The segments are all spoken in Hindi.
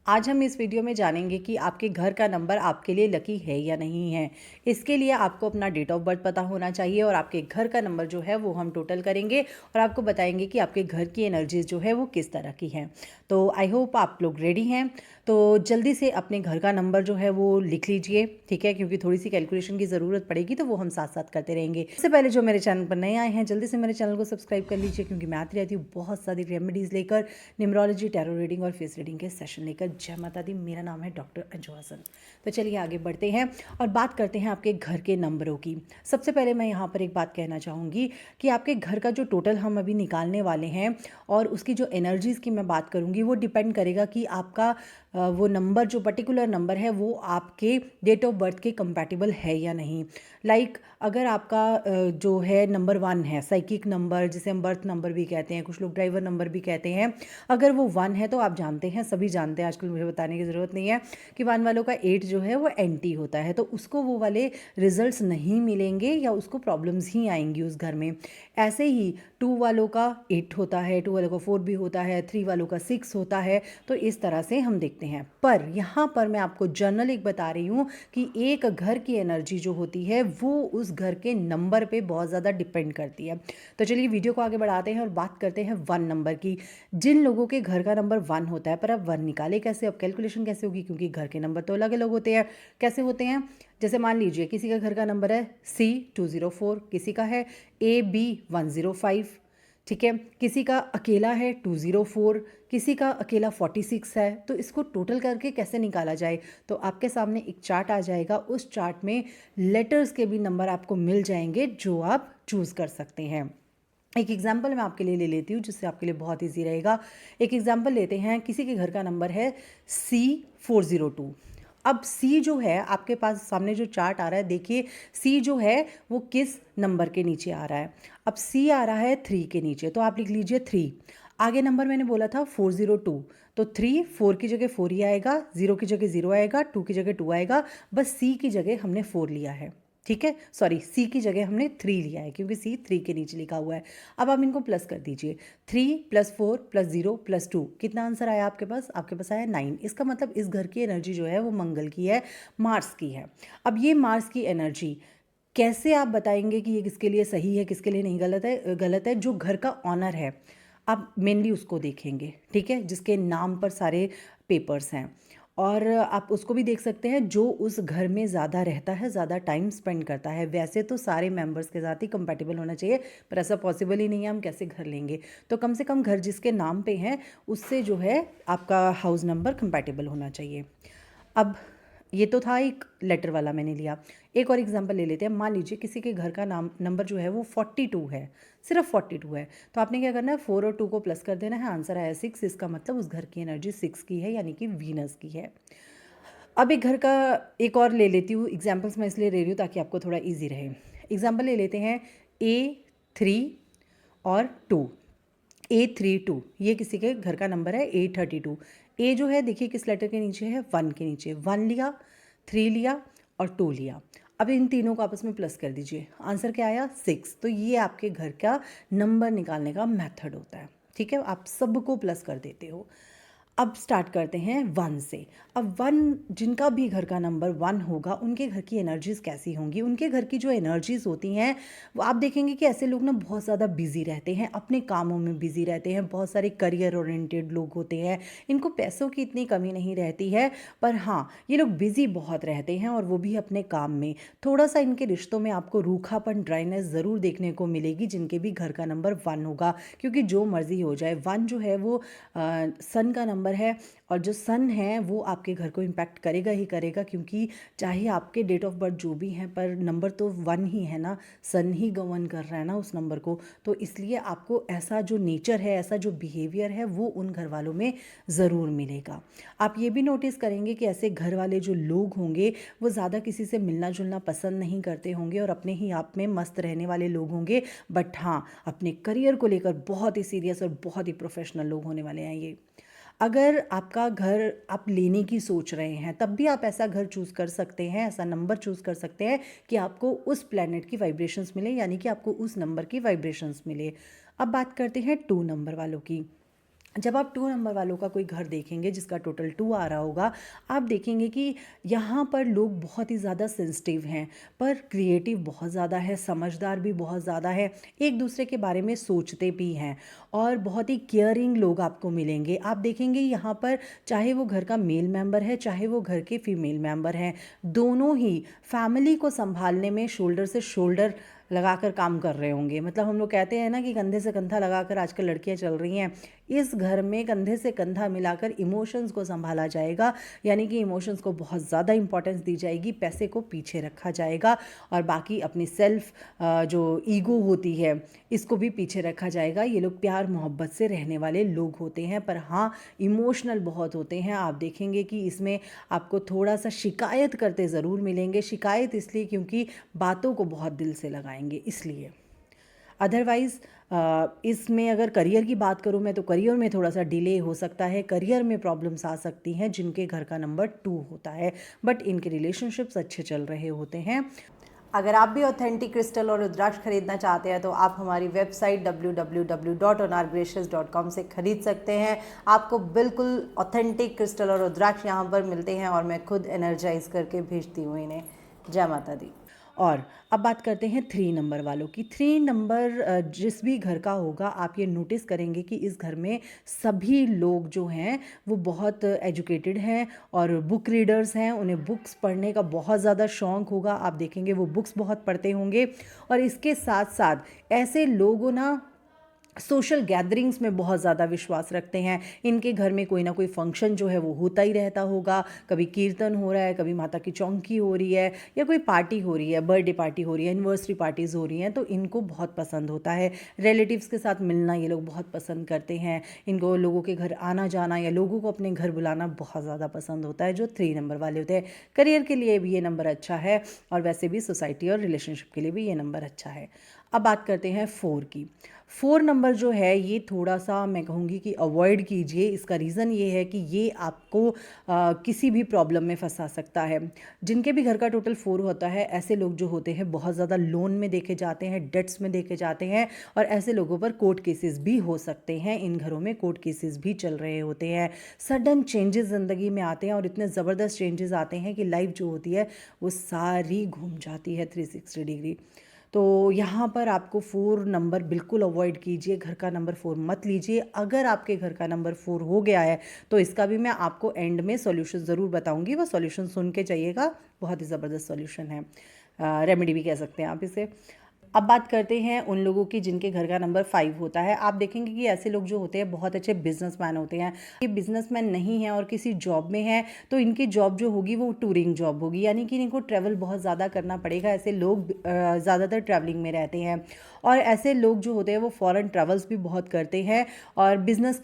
आज हम इस वीडियो में जानेंगे कि आपके घर का नंबर आपके लिए लकी है या नहीं है। इसके लिए आपको अपना डेट ऑफ बर्थ पता होना चाहिए और आपके घर का नंबर जो है वो हम टोटल करेंगे और आपको बताएंगे कि आपके घर की एनर्जीज जो है वो किस तरह की हैं। तो आई होप आप लोग रेडी हैं। तो जल्दी से अपने घर का नंबर जो है वो लिख लीजिए, ठीक है, क्योंकि थोड़ी सी कैलकुलेशन की ज़रूरत पड़ेगी तो वो हम साथ साथ करते रहेंगे। इससे पहले जो मेरे चैनल पर नए आए हैं जल्दी से मेरे चैनल को सब्सक्राइब कर लीजिए, क्योंकि मैं आती रहती हूँ बहुत सारी रेमेडीज़ लेकर, न्यूमरोलॉजी, टैरो रीडिंग और फेस रीडिंग के सेशन लेकर। जय माता दी। मेरा नाम है डॉक्टर अंजू हसन। तो चलिए आगे बढ़ते हैं और बात करते हैं आपके घर के नंबरों की। सबसे पहले मैं यहाँ पर एक बात कहना चाहूँगी कि आपके घर का जो टोटल हम अभी निकालने वाले हैं और उसकी जो एनर्जीज़ की मैं बात करूँगी वो डिपेंड करेगा कि आपका वो नंबर, जो पर्टिकुलर नंबर है, वो आपके डेट ऑफ बर्थ के कंपैटिबल है या नहीं। लाइक अगर आपका जो है नंबर 1 है, साइकिक नंबर जिसे हम बर्थ नंबर भी कहते हैं, कुछ लोग ड्राइवर नंबर भी कहते हैं, अगर वो 1 है तो आप जानते हैं, सभी जानते हैं, आजकल मुझे बताने की ज़रूरत नहीं है कि 1 वालों का 8 जो है वो एंटी होता है, तो उसको वो वाले रिजल्ट्स नहीं मिलेंगे या उसको प्रॉब्लम्स ही आएंगी उस घर में। ऐसे ही 2 वालों का 8 होता है, 2 वालों का 4 भी होता है, 3 वालों का 6 होता है। तो इस तरह से हम देखते हैं। पर यहाँ पर मैं आपको जनरल एक बता रही हूँ कि एक घर की एनर्जी जो होती है वो उस घर के नंबर पे बहुत ज़्यादा डिपेंड करती है। तो चलिए वीडियो को आगे बढ़ाते हैं और बात करते हैं 1 नंबर की। जिन लोगों के घर का नंबर 1 होता है, पर अब 1 निकाले कैसे, अब कैलकुलेशन कैसे होगी, क्योंकि घर के नंबर तो अलग अलग होते हैं। कैसे होते हैं? जैसे मान लीजिए किसी का घर का नंबर है C204, किसी का है AB105, ठीक है, किसी का अकेला है 204, किसी का अकेला 46 है। तो इसको टोटल करके कैसे निकाला जाए? तो आपके सामने एक चार्ट आ जाएगा, उस चार्ट में लेटर्स के भी नंबर आपको मिल जाएंगे जो आप चूज़ कर सकते हैं। एक एग्जाम्पल मैं आपके लिए ले लेती हूँ जिससे आपके लिए बहुत ईजी रहेगा। एक एग्जाम्पल लेते हैं, किसी के घर का नंबर है C402। अब C जो है, आपके पास सामने जो चार्ट आ रहा है, देखिए C जो है वो किस नंबर के नीचे आ रहा है। अब C आ रहा है 3 के नीचे, तो आप लिख लीजिए 3। आगे नंबर मैंने बोला था 402, तो 3, 4 की जगह 4 ही आएगा, 0 की जगह 0 आएगा, 2 की जगह 2 आएगा, बस C की जगह हमने 4 लिया है, ठीक है। सॉरी, सी की जगह हमने 3 लिया है क्योंकि सी 3 के नीचे लिखा हुआ है। अब आप इनको प्लस कर दीजिए, 3 + 4 + 0 + 2, कितना आंसर आया आपके पास? आपके पास आया 9। इसका मतलब इस घर की एनर्जी जो है वो मंगल की है, मार्स की है। अब ये मार्स की एनर्जी कैसे आप बताएंगे कि ये किसके लिए सही है, किसके लिए नहीं गलत है? गलत है जो घर का ऑनर है, आप मेनली उसको देखेंगे, ठीक है, जिसके नाम पर सारे पेपर्स हैं। और आप उसको भी देख सकते हैं जो उस घर में ज़्यादा रहता है, ज़्यादा टाइम स्पेंड करता है। वैसे तो सारे मेंबर्स के साथ ही कंपैटिबल होना चाहिए, पर ऐसा पॉसिबल ही नहीं है, हम कैसे घर लेंगे? तो कम से कम घर जिसके नाम पे है उससे जो है आपका हाउस नंबर कंपैटिबल होना चाहिए। अब ये तो था एक लेटर वाला मैंने लिया। एक और एग्जांपल ले लेते हैं। मान लीजिए किसी के घर का नाम नंबर जो है वो 42 है, सिर्फ 42 है। तो आपने क्या करना है, 4 और 2 को प्लस कर देना है, आंसर आया 6। इसका मतलब उस घर की एनर्जी 6 की है, यानी कि वीनस की है। अब एक घर का एक और ले लेती हूँ एग्जाम्पल्स, मैं इसलिए ले रही हूँ ताकि आपको थोड़ा ईजी रहे। एग्जाम्पल ले लेते हैं A3 और 2। A32 ये किसी के घर का नंबर है, A32। ए जो है देखिए किस लेटर के नीचे है, 1 के नीचे। 1 लिया, 3 लिया और 2 लिया। अब इन तीनों को आपस में प्लस कर दीजिए, आंसर क्या आया? 6। तो ये आपके घर का नंबर निकालने का मेथड होता है, ठीक है। आप सबको प्लस कर देते हो। अब स्टार्ट करते हैं 1 से। अब 1, जिनका भी घर का नंबर 1 होगा उनके घर की एनर्जीज़ कैसी होंगी? उनके घर की जो एनर्जीज़ होती हैं वो आप देखेंगे कि ऐसे लोग ना बहुत ज़्यादा बिजी रहते हैं, अपने कामों में बिजी रहते हैं, बहुत सारे करियर ओरिएंटेड लोग होते हैं। इनको पैसों की इतनी कमी नहीं रहती है, पर हाँ ये लोग बिजी बहुत रहते हैं और वो भी अपने काम में। थोड़ा सा इनके रिश्तों में आपको रूखापन, ड्राइनेस ज़रूर देखने को मिलेगी जिनके भी घर का नंबर 1 होगा, क्योंकि जो मर्जी हो जाए 1 जो है वो सन का नंबर है, और जो सन है वो आपके घर को इम्पैक्ट करेगा ही करेगा, क्योंकि चाहे आपके डेट ऑफ बर्थ जो भी हैं पर नंबर तो 1 ही है ना, सन ही गवर्न कर रहा है ना उस नंबर को। तो इसलिए आपको ऐसा जो नेचर है, ऐसा जो बिहेवियर है वो उन घर वालों में ज़रूर मिलेगा। आप ये भी नोटिस करेंगे कि ऐसे घर वाले जो लोग होंगे वो ज़्यादा किसी से मिलना जुलना पसंद नहीं करते होंगे और अपने ही आप में मस्त रहने वाले लोग होंगे, बट हाँ अपने करियर को लेकर बहुत ही सीरियस और बहुत ही प्रोफेशनल लोग होने वाले हैं ये। अगर आपका घर आप लेने की सोच रहे हैं तब भी आप ऐसा घर चूज़ कर सकते हैं, ऐसा नंबर चूज़ कर सकते हैं कि आपको उस प्लैनेट की वाइब्रेशंस मिले, यानी कि आपको उस नंबर की वाइब्रेशंस मिले। अब बात करते हैं 2 नंबर वालों की। जब आप 2 नंबर वालों का कोई घर देखेंगे जिसका टोटल 2 आ रहा होगा, आप देखेंगे कि यहाँ पर लोग बहुत ही ज़्यादा सेंसिटिव हैं, पर क्रिएटिव बहुत ज़्यादा है, समझदार भी बहुत ज़्यादा है, एक दूसरे के बारे में सोचते भी हैं और बहुत ही केयरिंग लोग आपको मिलेंगे। आप देखेंगे यहाँ पर चाहे वो घर का मेल मेंबर है, चाहे वो घर के फीमेल मेंबर हैं, दोनों ही फैमिली को संभालने में शोल्डर से शोल्डर लगाकर काम कर रहे होंगे। मतलब हम लोग कहते हैं ना कि कंधे से कंधा लगाकर आजकल लड़कियां चल रही हैं। इस घर में कंधे से कंधा मिलाकर इमोशंस को संभाला जाएगा, यानी कि इमोशंस को बहुत ज़्यादा इंपॉर्टेंस दी जाएगी, पैसे को पीछे रखा जाएगा और बाकी अपनी सेल्फ जो ईगो होती है इसको भी पीछे रखा जाएगा। ये लोग प्यार मोहब्बत से रहने वाले लोग होते हैं, पर हाँ इमोशनल बहुत होते हैं। आप देखेंगे कि इसमें आपको थोड़ा सा शिकायत करते ज़रूर मिलेंगे। शिकायत इसलिए क्योंकि बातों को बहुत दिल से लगाएंगे इसलिए। अदरवाइज़ इसमें अगर करियर की बात करूँ मैं, तो करियर में थोड़ा सा डिले हो सकता है, करियर में प्रॉब्लम्स आ सकती हैं जिनके घर का नंबर 2 होता है, बट इनके रिलेशनशिप्स अच्छे चल रहे होते हैं। अगर आप भी ऑथेंटिक क्रिस्टल और रुद्राक्ष खरीदना चाहते हैं तो आप हमारी वेबसाइट www.onargracious.com से खरीद सकते हैं। आपको बिल्कुल ऑथेंटिक क्रिस्टल और रुद्राक्ष यहाँ पर मिलते हैं और मैं खुद एनर्जाइज करके भेजती हूँ इन्हें। जय माता दी। और अब बात करते हैं 3 नंबर वालों की। 3 नंबर जिस भी घर का होगा, आप ये नोटिस करेंगे कि इस घर में सभी लोग जो हैं वो बहुत एजुकेटेड हैं और बुक रीडर्स हैं। उन्हें बुक्स पढ़ने का बहुत ज़्यादा शौक़ होगा। आप देखेंगे वो बुक्स बहुत पढ़ते होंगे और इसके साथ साथ ऐसे लोगों ना सोशल गैदरिंग्स में बहुत ज़्यादा विश्वास रखते हैं। इनके घर में कोई ना कोई फंक्शन जो है वो होता ही रहता होगा। कभी कीर्तन हो रहा है, कभी माता की चौकी हो रही है, या कोई पार्टी हो रही है, बर्थडे पार्टी हो रही है, एनिवर्सरी पार्टीज़ हो रही हैं, तो इनको बहुत पसंद होता है। रिलेटिव्स के साथ मिलना ये लोग बहुत पसंद करते हैं। इनको लोगों के घर आना जाना या लोगों को अपने घर बुलाना बहुत ज़्यादा पसंद होता है, जो 3 नंबर वाले होते हैं। करियर के लिए भी ये नंबर अच्छा है और वैसे भी सोसाइटी और रिलेशनशिप के लिए भी ये नंबर अच्छा है। अब बात करते हैं 4 की। 4 नंबर जो है ये थोड़ा सा मैं कहूँगी कि अवॉइड कीजिए। इसका रीज़न ये है कि ये आपको किसी भी प्रॉब्लम में फंसा सकता है। जिनके भी घर का टोटल 4 होता है, ऐसे लोग जो होते हैं बहुत ज़्यादा लोन में देखे जाते हैं, डेट्स में देखे जाते हैं और ऐसे लोगों पर कोर्ट केसेस भी हो सकते हैं। इन घरों में कोर्ट केसेस भी चल रहे होते हैं। सडन चेंजेस ज़िंदगी में आते हैं और इतने ज़बरदस्त चेंजेस आते हैं कि लाइफ जो होती है वो सारी घूम जाती है 360 डिग्री। तो यहाँ पर आपको 4 नंबर बिल्कुल अवॉइड कीजिए। घर का नंबर 4 मत लीजिए। अगर आपके घर का नंबर 4 हो गया है तो इसका भी मैं आपको एंड में सॉल्यूशन ज़रूर बताऊंगी। वो सॉल्यूशन सुन के जाइएगा, बहुत ही ज़बरदस्त सॉल्यूशन है, रेमेडी भी कह सकते हैं आप इसे। अब बात करते हैं उन लोगों की जिनके घर का नंबर 5 होता है। आप देखेंगे कि ऐसे लोग जो होते हैं बहुत अच्छे बिजनेसमैन होते हैं। ये बिजनेसमैन नहीं हैं और किसी जॉब में हैं तो इनकी जॉब जो होगी वो टूरिंग जॉब होगी, यानी कि इनको ट्रैवल बहुत ज़्यादा करना पड़ेगा। ऐसे लोग ज़्यादातर ट्रैवलिंग में रहते हैं और ऐसे लोग जो होते हैं वो फॉरेन ट्रैवल्स भी बहुत करते हैं और बिज़नेस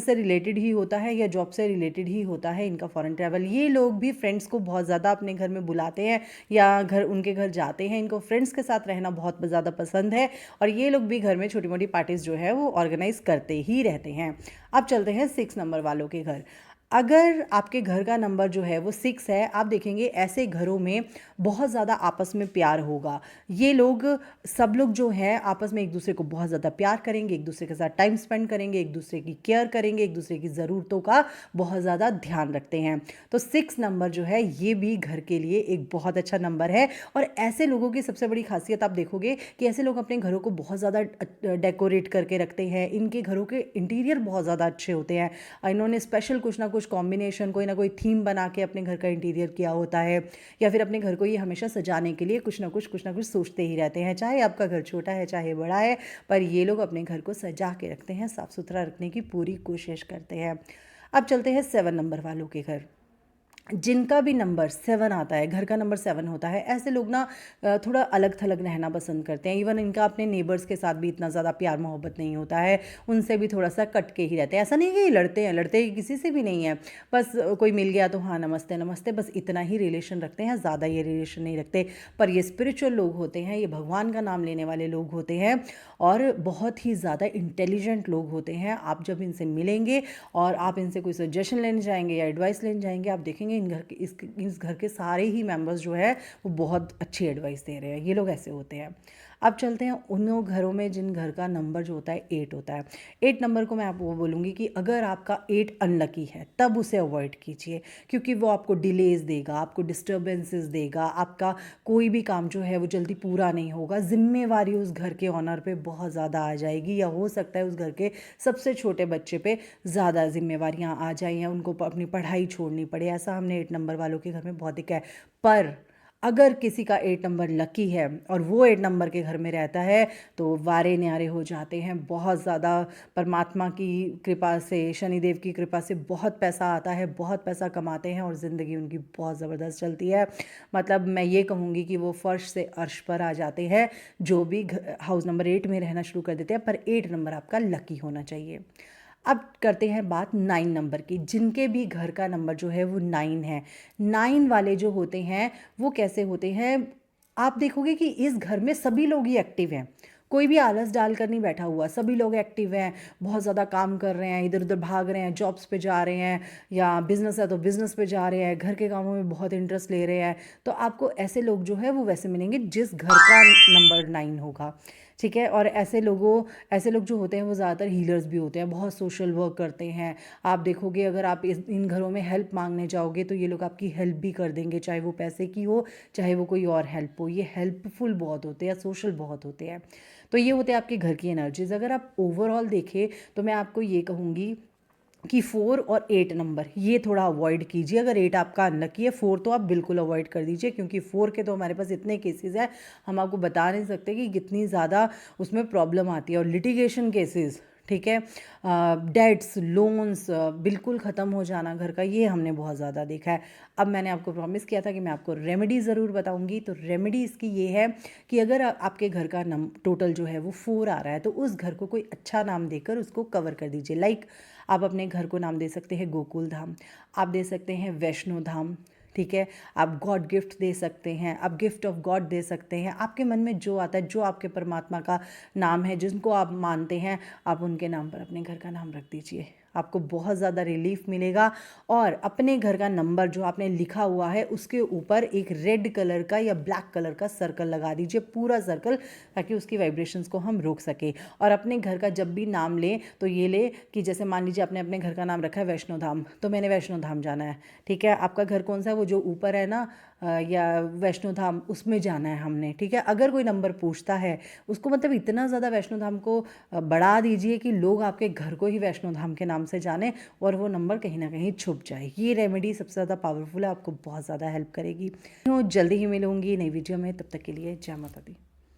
से रिलेटेड ही होता है या जॉब से रिलेटेड ही होता है इनका फॉरेन ट्रैवल। ये लोग भी फ्रेंड्स को बहुत ज़्यादा अपने घर में बुलाते हैं या उनके घर जाते हैं। इनको फ्रेंड्स के साथ रहना बहुत ज़्यादा पसंद है और ये लोग भी घर में छोटी मोटी पार्टीज जो है वो ऑर्गेनाइज करते ही रहते हैं। अब चलते हैं 6 नंबर वालों के घर। अगर आपके घर का नंबर जो है वो 6 है, आप देखेंगे ऐसे घरों में बहुत ज़्यादा आपस में प्यार होगा। ये लोग सब लोग जो हैं आपस में एक दूसरे को बहुत ज़्यादा प्यार करेंगे, एक दूसरे के साथ टाइम स्पेंड करेंगे, एक दूसरे की केयर करेंगे, एक दूसरे की ज़रूरतों का बहुत ज़्यादा ध्यान रखते हैं। तो 6 नंबर जो है ये भी घर के लिए एक बहुत अच्छा नंबर है और ऐसे लोगों की सबसे बड़ी खासियत आप देखोगे कि ऐसे लोग अपने घरों को बहुत ज़्यादा डेकोरेट करके रखते हैं। इनके घरों के इंटीरियर बहुत ज़्यादा अच्छे होते हैं। इन्होंने स्पेशल कुछ ना कुछ कॉम्बिनेशन, कोई ना कोई थीम बना के अपने घर का इंटीरियर किया होता है या फिर अपने घर को ये हमेशा सजाने के लिए कुछ ना कुछ सोचते ही रहते हैं। चाहे आपका घर छोटा है चाहे बड़ा है, पर ये लोग अपने घर को सजा के रखते हैं, साफ़ सुथरा रखने की पूरी कोशिश करते हैं। अब चलते हैं 7 नंबर वालों के घर। जिनका भी नंबर 7 आता है, घर का नंबर 7 होता है, ऐसे लोग ना थोड़ा अलग थलग रहना पसंद करते हैं। इवन इनका अपने नेबर्स के साथ भी इतना ज़्यादा प्यार मोहब्बत नहीं होता है, उनसे भी थोड़ा सा कट के ही रहते हैं। ऐसा नहीं कि ये लड़ते किसी से भी नहीं है, बस कोई मिल गया तो हाँ नमस्ते नमस्ते, बस इतना ही रिलेशन रखते हैं, ज़्यादा ये रिलेशन नहीं रखते। पर ये स्पिरिचुअल लोग होते हैं, ये भगवान का नाम लेने वाले लोग होते हैं और बहुत ही ज़्यादा इंटेलिजेंट लोग होते हैं। आप जब इनसे मिलेंगे और आप इनसे कोई सजेशन लेने जाएंगे या एडवाइस लेने जाएंगे, आप देखेंगे इस घर के सारे ही मेंबर्स जो है वो बहुत अच्छी एडवाइस दे रहे हैं। ये लोग ऐसे होते हैं। अब चलते हैं उन घरों में जिन घर का नंबर जो होता है 8 होता है। 8 नंबर को मैं आपको बोलूँगी कि अगर आपका 8 अनलकी है तब उसे अवॉइड कीजिए, क्योंकि वो आपको डिलेज देगा, आपको डिस्टर्बेंसेस देगा, आपका कोई भी काम जो है वो जल्दी पूरा नहीं होगा, जिम्मेवारी उस घर के ऑनर पे बहुत ज़्यादा आ जाएगी, या हो सकता है उस घर के सबसे छोटे बच्चे पे ज़्यादा जिम्मेवारियाँ आ जाएँ या उनको अपनी पढ़ाई छोड़नी पड़े। ऐसा हमने 8 नंबर वालों के घर में बहुत देखा है। पर अगर किसी का 8 नंबर लकी है और वो 8 नंबर के घर में रहता है तो वारे न्यारे हो जाते हैं, बहुत ज़्यादा परमात्मा की कृपा से, शनिदेव की कृपा से बहुत पैसा आता है, बहुत पैसा कमाते हैं और ज़िंदगी उनकी बहुत ज़बरदस्त चलती है। मतलब मैं ये कहूँगी कि वो फर्श से अर्श पर आ जाते हैं जो भी हाउस नंबर 8 में रहना शुरू कर देते हैं, पर 8 नंबर आपका लकी होना चाहिए। अब करते हैं बात 9 नंबर की, जिनके भी घर का नंबर जो है वो 9 है। 9 वाले जो होते हैं वो कैसे होते हैं, आप देखोगे कि इस घर में सभी लोग ही एक्टिव हैं, कोई भी आलस डाल कर नहीं बैठा हुआ, सभी लोग एक्टिव हैं, बहुत ज़्यादा काम कर रहे हैं, इधर उधर भाग रहे हैं, जॉब्स पे जा रहे हैं, या बिज़नेस है तो बिज़नेस पे जा रहे हैं, घर के कामों में बहुत इंटरेस्ट ले रहे हैं। तो आपको ऐसे लोग जो है वो वैसे मिलेंगे जिस घर का नंबर 9 होगा, ठीक है। और ऐसे लोग जो होते हैं वो ज़्यादातर हीलर्स भी होते हैं, बहुत सोशल वर्क करते हैं। आप देखोगे अगर आप इन घरों में हेल्प मांगने जाओगे तो ये लोग आपकी हेल्प भी कर देंगे, चाहे वो पैसे की हो, चाहे वो कोई और हेल्प हो। ये हेल्पफुल बहुत होते हैं, सोशल बहुत होते हैं। तो ये होते हैं आपके घर की एनर्जीज। अगर आप ओवरऑल देखें तो मैं आपको ये कहूँगी कि 4 और 8 नंबर ये थोड़ा अवॉइड कीजिए। अगर 8 आपका अनलकी है, 4 तो आप बिल्कुल अवॉइड कर दीजिए, क्योंकि 4 के तो हमारे पास इतने केसेस हैं, हम आपको बता नहीं सकते कि कितनी ज़्यादा उसमें प्रॉब्लम आती है। और लिटिगेशन केसेस, ठीक है, डेट्स, लोन्स बिल्कुल ख़त्म हो जाना घर का, ये हमने बहुत ज़्यादा देखा है। अब मैंने आपको प्रॉमिस किया था कि मैं आपको रेमेडी ज़रूर बताऊंगी, तो रेमेडी इसकी ये है कि अगर आपके घर का टोटल जो है वो 4 आ रहा है तो उस घर को कोई अच्छा नाम देकर उसको कवर कर दीजिए। लाइक आप अपने घर को नाम दे सकते हैं गोकुल धाम, आप दे सकते हैं वैष्णो धाम, ठीक है। आप गॉड गिफ्ट दे सकते हैं, आप गिफ्ट ऑफ गॉड दे सकते हैं। आपके मन में जो आता है, जो आपके परमात्मा का नाम है, जिनको आप मानते हैं, आप उनके नाम पर अपने घर का नाम रख दीजिए। आपको बहुत ज़्यादा रिलीफ मिलेगा। और अपने घर का नंबर जो आपने लिखा हुआ है उसके ऊपर एक रेड कलर का या ब्लैक कलर का सर्कल लगा दीजिए, पूरा सर्कल, ताकि उसकी वाइब्रेशंस को हम रोक सकें। और अपने घर का जब भी नाम लें तो ये ले कि जैसे मान लीजिए आपने अपने घर का नाम रखा है वैष्णो धाम, तो मैंने वैष्णो धाम जाना है, ठीक है। आपका घर कौन सा है, वो जो ऊपर है ना, या वैष्णो धाम, उसमें जाना है हमने, ठीक है। अगर कोई नंबर पूछता है उसको मतलब इतना ज़्यादा वैष्णो धाम को बढ़ा दीजिए कि लोग आपके घर को ही वैष्णो धाम के नाम से जाने और वो नंबर कहीं ना कहीं छुप जाए। ये रेमेडी सबसे ज़्यादा पावरफुल है, आपको बहुत ज़्यादा हेल्प करेगी। तो जल्दी ही मिलूंगी नई वीडियो में, तब तक के लिए जय माता दी।